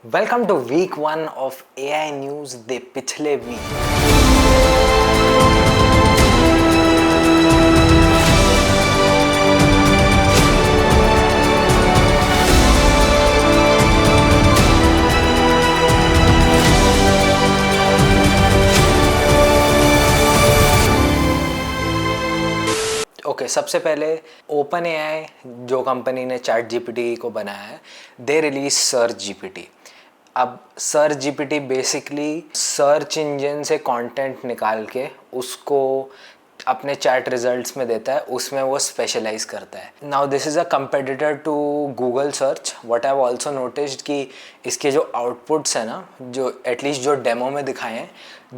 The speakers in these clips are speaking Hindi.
Welcome to week 1 of AI news the पिछले वीक। ओके, सबसे पहले ओपन AI जो कंपनी ने चैट जीपीटी को बनाया है, दे रिलीज सर्च जीपीटी। अब search GPT basically search engine से कंटेंट निकाल के उसको अपने चैट रिजल्ट्स में देता है, उसमें वो स्पेशलाइज करता है। Now this is a competitor to Google search. What I have also noticed कि इसके जो आउटपुट्स हैं ना, जो एटलीस्ट जो डेमो में दिखाए हैं,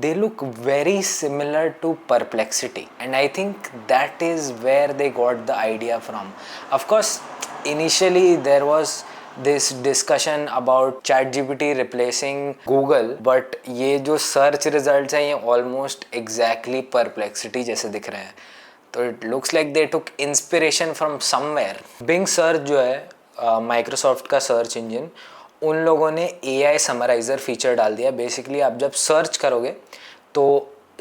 they look very similar to Perplexity, and I think that is where they got the idea from. Of course, initially there was this discussion about ChatGPT replacing Google, but ये जो सर्च रिजल्ट्स हैं ये ऑलमोस्ट एग्जैक्टली Perplexity जैसे दिख रहे हैं, तो it looks like they took inspiration from somewhere. Bing search जो है माइक्रोसॉफ्ट का सर्च इंजन, उन लोगों ने AI समराइज़र फीचर डाल दिया। बेसिकली आप जब सर्च करोगे तो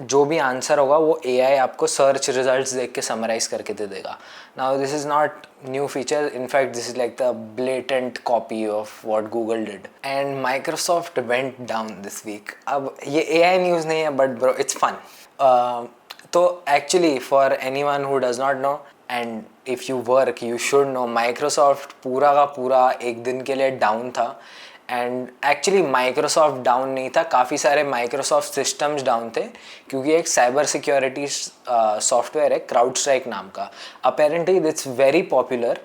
जो भी आंसर होगा वो AI आपको सर्च रिजल्ट्स देख के समराइज करके दे देगा। Now this is not new feature, in fact this is like the blatant copy of what Google did, and Microsoft went down this week. अब ये AI न्यूज़ नहीं है, बट ब्रो इट्स फन। तो actually for anyone who does not know, and if you work you should know, Microsoft पूरा का पूरा एक दिन के लिए डाउन था। एंड एक्चुअली माइक्रोसॉफ्ट डाउन नहीं था, काफ़ी सारे माइक्रोसॉफ्ट सिस्टम्स डाउन थे, क्योंकि एक साइबर सिक्योरिटी सॉफ्टवेयर है क्राउडस्ट्राइक नाम का। अपेरेंटली इट्स वेरी पॉपुलर,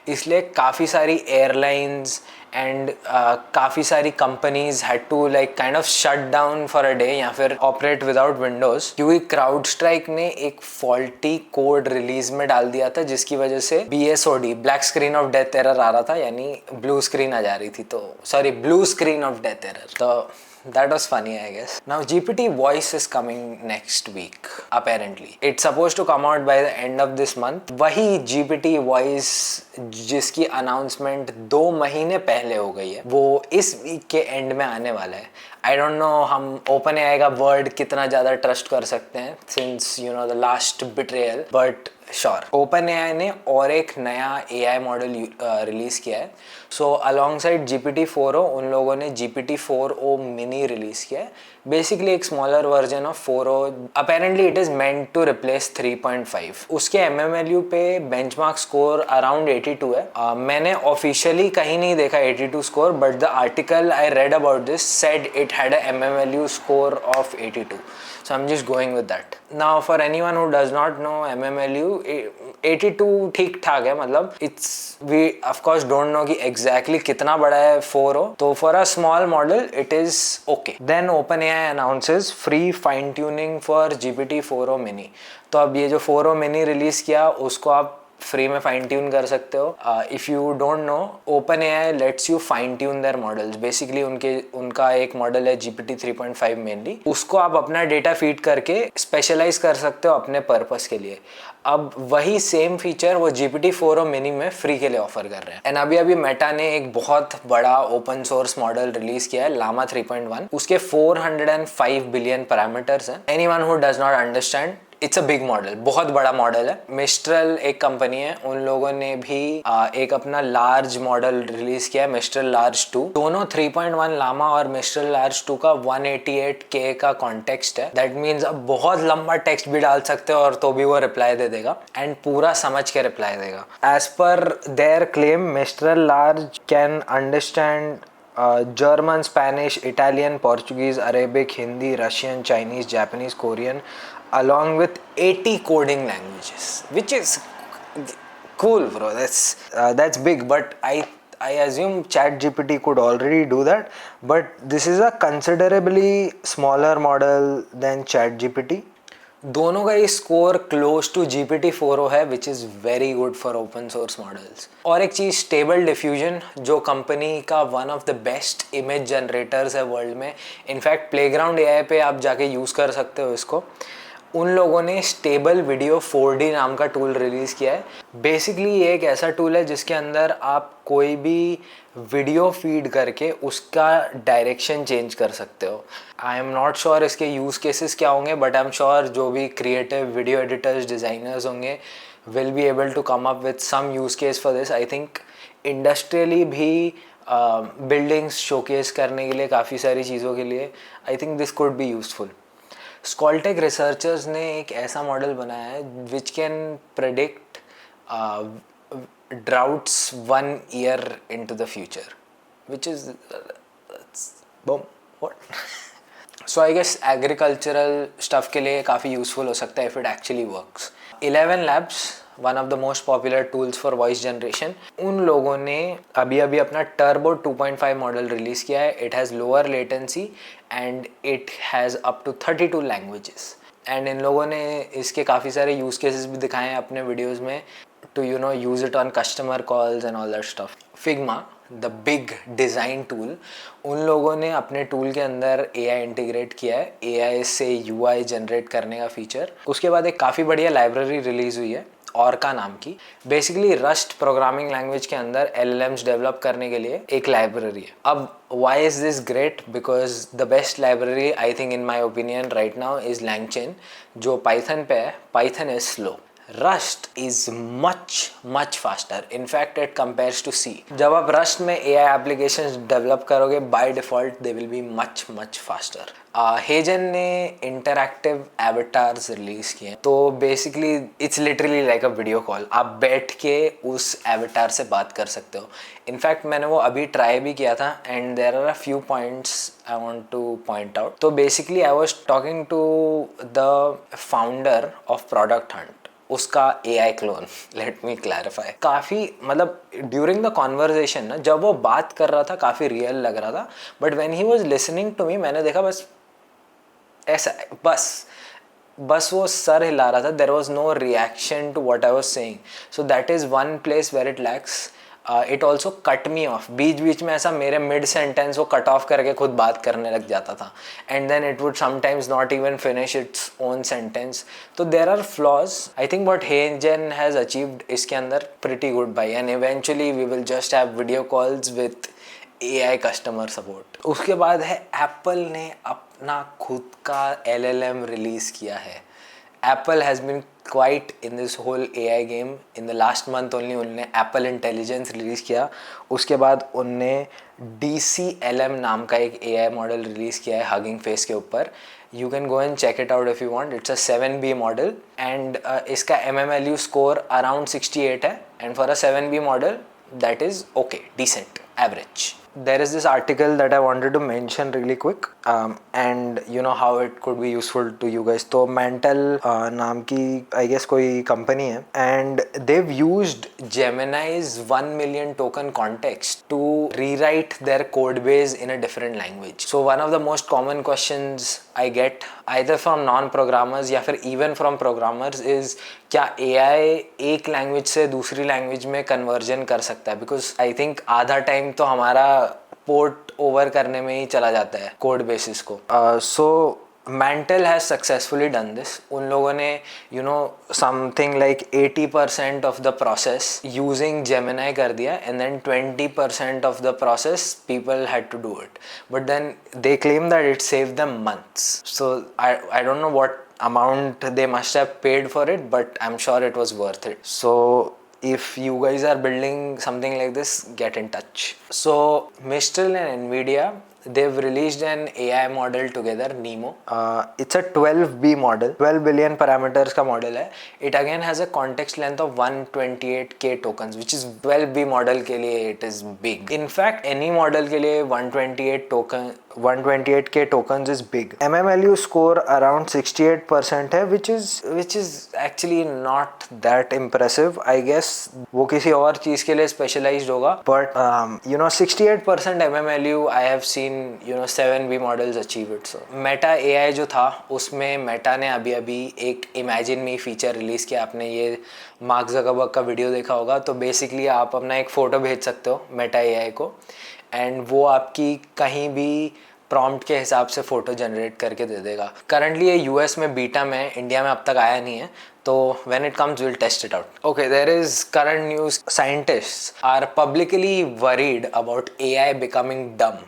इसलिए काफ़ी सारी एयरलाइंस एंड काफ़ी सारी companies had to like kind of shut down for a day या फिर ऑपरेट विदाउट विंडोज़, क्योंकि क्राउड स्ट्राइक ने एक फॉल्टी कोड रिलीज में डाल दिया था, जिसकी वजह से BSOD black screen of death error आ रहा था, यानी ब्लू स्क्रीन आ जा रही थी, तो sorry blue screen of death error. तो that was funny, I guess. Now GPT voice is coming next week apparently. It's supposed to come out by the end of this month. वही GPT voice जिसकी अनाउंसमेंट 2 महीने पहले हो गई है, वो इस वीक के एंड में आने वाला है। आई डोंट नो हम ओपन AI का वर्ड कितना ज़्यादा ट्रस्ट कर सकते हैं since you know the last betrayal, but sure open AI ने और एक नया AI मॉडल रिलीज़ किया है। सो अलॉन्गसाइड GPT-4o उन लोगों ने GPT-4o मिनी रिलीज़ किया है, बेसिकली एक smaller version of 4o। Apparently it is meant to replace 3.5। उसके MMLU पे बेंचमार्क स्कोर अराउंड 82 है। मैंने ऑफिशियली कहीं नहीं देखा 82 score, but the article I read about this said it had a MMLU score of 82, so I'm just going with that. Now for anyone who does not know MMLU, 82 ठीक ठाक है, मतलब it's we of course don't know कि exactly कितना बड़ा है 4o, तो for a small model it is okay. Then OpenAI announces free fine tuning for GPT-4o mini। तो अब ये जो 4o mini रिलीज किया उसको आप फ्री में फाइन ट्यून कर सकते हो। If you don't know, open AI let's you fine tune their models. Basically उनका एक मॉडल है GPT 3.5 मेनली, उसको आप अपना डेटा फीड करके स्पेशलाइज कर सकते हो अपने पर्पस के लिए। अब वही सेम फीचर वो GPT-4o मिनी में फ्री के लिए ऑफर कर रहे हैं। एंड अभी मेटा ने एक बहुत बड़ा ओपन सोर्स मॉडल रिलीज किया है, लामा 3.1। उसके 405 बिलियन पैरामीटर्स हैं। Anyone who does not understand, it's a big model, बहुत बड़ा मॉडल है। मिस्ट्रल एक कंपनी है, उन लोगों ने भी एक अपना लार्ज मॉडल रिलीज किया है, मिस्ट्रल लार्ज 2। दोनों 3.1 लामा और मिस्ट्रल लार्ज 2 का 188K का कॉन्टेक्स्ट है। दैट मीन्स अब बहुत लंबा टेक्स्ट भी डाल सकते हो और तो भी वो रिप्लाई दे देगा, एंड पूरा समझ के रिप्लाई देगा। As per their claim, Mistral Large can understand German, Spanish, Italian, Portuguese, Arabic, Hindi, Russian, Chinese, Japanese, Korean, along with 80 coding languages, which is cool, bro. That's big, but I assume ChatGPT could already do that, but this is a considerably smaller model than ChatGPT. दोनों का ही स्कोर क्लोज टू GPT-4o है, which is very good for open source models. और एक चीज़, स्टेबल डिफ्यूजन, जो कंपनी का one of the best image generators है वर्ल्ड में। इनफैक्ट प्लेग्राउंड AI पे आप जाके यूज़ कर सकते हो इसको। उन लोगों ने स्टेबल वीडियो 4D नाम का टूल रिलीज़ किया है। बेसिकली ये एक ऐसा टूल है जिसके अंदर आप कोई भी वीडियो फीड करके उसका डायरेक्शन चेंज कर सकते हो। आई एम नॉट श्योर इसके यूज़ केसेस क्या होंगे, बट आई एम श्योर जो भी क्रिएटिव वीडियो एडिटर्स, डिज़ाइनर्स होंगे will be able to come up with some use case for this. I think industrially भी बिल्डिंग्स शोकेस करने के लिए, काफ़ी सारी चीज़ों के लिए I think this could be useful. Skoltech researchers ने एक ऐसा मॉडल बनाया है which can predict droughts 1 year into the future, which is boom, what? So I guess agricultural stuff के लिए काफ़ी यूज़फुल हो सकता है if it actually works. 11 Labs, one of the most popular tools for voice generation, उन लोगों ने अभी अपना टर्बो 2.5 मॉडल रिलीज़ किया है. It has lower latency and it has up to 32 languages. And इन लोगों ने इसके काफ़ी सारे यूज़ केसेस भी दिखाए हैं अपने वीडियोज़ में to use it on customer calls and all that stuff. Figma, the big design tool, उन लोगों ने अपने टूल के अंदर AI इंटीग्रेट किया है, AI से UI जनरेट करने का फीचर. उसके बाद एक काफ़ी बढ़िया लाइब्रेरी रिलीज़ हुई है ऑर्का नाम की. बेसिकली रस्ट प्रोग्रामिंग लैंग्वेज के अंदर LLMs डेवलप करने के लिए एक लाइब्रेरी है. अब why is this great? Because the best library I think in my opinion right now is LangChain, जो पाइथन पे है. Python is slow. Rust is much faster. In fact, it compares to C. जब आप Rust में AI applications develop करोगे, by default they will be much faster. हेजन ने interactive avatars रिलीज किए हैं. तो basically it's literally like a video call. आप बैठ के उस avatar से बात कर सकते हो. In fact मैंने वो अभी ट्राई भी किया था and there are a few points I want to point out. तो basically I was talking to the founder of Product Hunt, उसका AI clone. Let me clarify. काफ़ी मतलब ड्यूरिंग द कॉन्वर्जेशन ना, जब वो बात कर रहा था काफ़ी रियल लग रहा था, but when he was listening to me मैंने देखा बस ऐसा, बस वो सर हिला रहा था. There was no reaction to what I was saying. So that is one place where it lacks. It also cut me off. बीच में ऐसा मेरे मिड सेंटेंस वो कट ऑफ करके खुद बात करने लग जाता था. And then it would sometimes not even finish its own sentence. तो there are flaws. I think what HeyGen has achieved इसके अंदर pretty good by. And eventually we will just have video calls with AI customer support. उसके बाद है एप्पल ने अपना खुद का LLM रिलीज़ किया है. Apple has been quite in this whole AI game. In the last month only उन्होंने Apple Intelligence रिलीज़ किया. उसके बाद उनने DCLM नाम का एक AI मॉडल रिलीज़ किया है Hugging Face के ऊपर. You can go and check it out if you want. It's a 7B model and इसका MMLU score around 68 है. And for a 7B model that is okay, decent, average. There is this article that I wanted to mention really quick and you know how it could be useful to you guys. तो Mantle नाम की I guess कोई company है and they've used Gemini's 1 million token context to rewrite their code base in a different language. So one of the most common questions I get either from non-programmers या फिर even from programmers is क्या AI एक लैंग्वेज से दूसरी लैंग्वेज में कन्वर्जन कर सकता है? बिकॉज आई थिंक आधा टाइम तो हमारा पोर्ट ओवर करने में ही चला जाता है कोड बेसिस को. सो Mantle has successfully done this. उन लोगों ने something like 80% of the process using Gemini कर दिया and then 20% of the process people had to do it. But then they claim that it saved them months. So I don't know what amount they must have paid for it, but I'm sure it was worth it. So if you guys are building something like this, get in touch. So Mistral and Nvidia, they've released an AI model together, Nemo. It's a 12B model, 12 billion parameters का model है. It again has a context length of 128k tokens, which is 12B model के लिए it is big. In fact, any model के लिए 128k tokens is big. MMLU score around 68% है, which is actually not that impressive. I guess वो किसी और चीज के लिए specialized होगा. But 68% MMLU I have seen 7B models achieve it. So Meta AI जो था उसमें Meta ने अभी एक Imagine Me फीचर रिलीज़ किया. आपने ये मार्क ज़करबर्ग का वीडियो देखा होगा. तो बेसिकली आप अपना एक फ़ोटो भेज सकते हो Meta AI को एंड वो आपकी कहीं भी प्रॉम्प्ट के हिसाब से फ़ोटो जनरेट करके दे देगा। करंटली ये यूएस में बीटा में, इंडिया में अब तक आया नहीं है, तो when it comes we'll test it out. Okay, there is current news. Scientists are publicly worried about AI becoming dumb.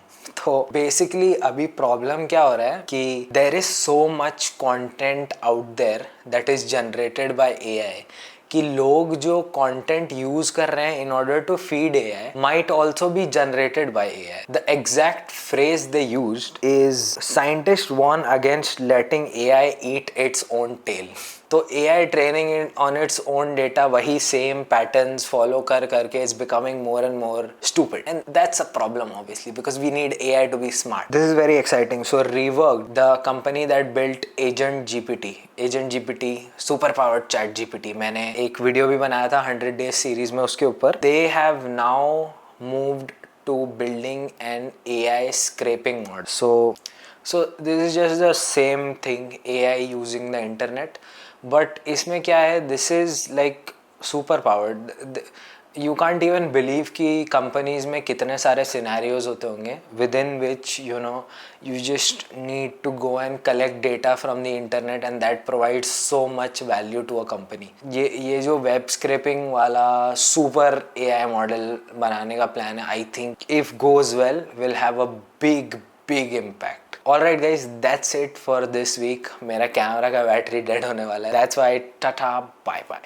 तो बेसिकली अभी प्रॉब्लम क्या हो रहा है कि there is so much content out there that is generated by AI कि लोग जो कंटेंट यूज कर रहे हैं in order to feed AI might also be generated by AI. The exact phrase they used is scientist warn against letting AI eat its own tail. तो AI training on its own data वही सेम पैटर्न्स फॉलो कर करके is becoming more and more stupid and that's a problem obviously because we need AI to be smart. This is very exciting. So Rework, the company that built agent GPT super powered chat GPT, मैंने एक वीडियो भी बनाया था 100 डेज सीरीज में उसके ऊपर। They have now moved to building an AI scraping mod. So this is just the same thing, AI using the internet, but इसमें क्या है, this is like super powered. You can't even believe कि companies में कितने सारे scenarios होते होंगे within which you just need to go and collect data from the internet and that provides so much value to a company. ये जो web scraping वाला super AI model बनाने का plan है, I think if goes well will have a big impact. Alright guys, that's it for this week. मेरा कैमरा का बैटरी डेड होने वाला है. That's why, tata, bye bye.